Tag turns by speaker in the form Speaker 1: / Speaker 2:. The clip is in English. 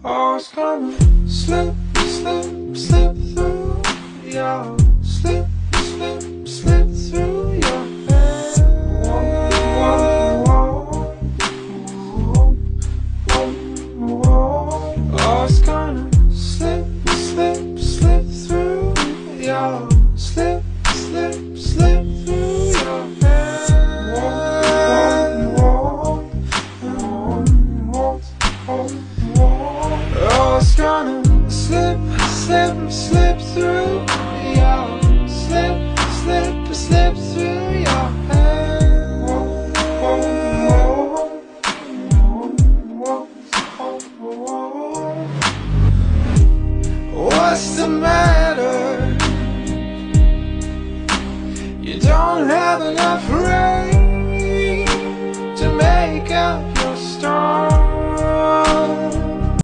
Speaker 1: Oh, it's gonna slip, slip, slip through your slip, slip, slip through your hands. Oh, it's gonna slip, slip, slip through your slip, slip, slip through your hands. Oh, it's gonna slip, slip, slip through your slip, slip, slip through your hands. What's the matter?